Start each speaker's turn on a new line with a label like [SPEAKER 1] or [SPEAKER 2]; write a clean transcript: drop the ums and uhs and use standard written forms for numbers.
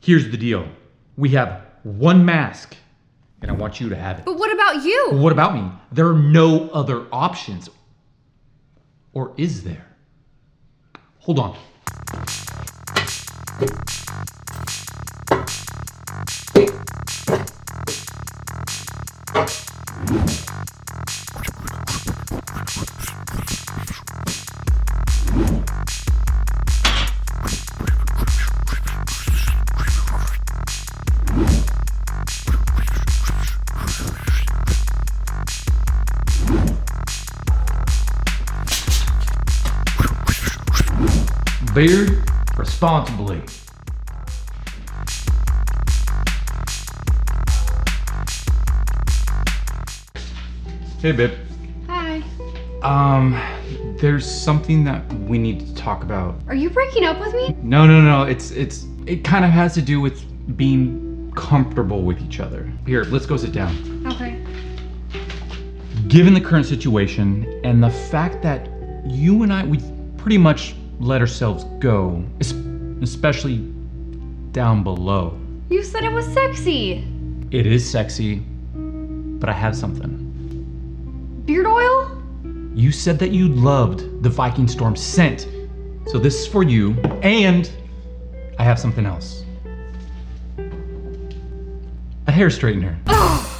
[SPEAKER 1] Here's the deal. We have one mask, and I want you to have it.
[SPEAKER 2] But what about you?
[SPEAKER 1] Well, what about me? There are no other options. Or is there? Hold on. Beard responsibly. Hey, babe.
[SPEAKER 2] Hi.
[SPEAKER 1] There's something that we need to talk about.
[SPEAKER 2] Are you breaking up with me?
[SPEAKER 1] No. It kind of has to do with being comfortable with each other. Here, let's go sit down.
[SPEAKER 2] Okay.
[SPEAKER 1] Given the current situation and the fact that you and we pretty much let ourselves go, especially down below.
[SPEAKER 2] You said it was sexy.
[SPEAKER 1] It is sexy, but I have something.
[SPEAKER 2] Beard oil?
[SPEAKER 1] You said that you loved the Viking Storm scent. So this is for you, and I have something else. A hair straightener.
[SPEAKER 2] Ugh.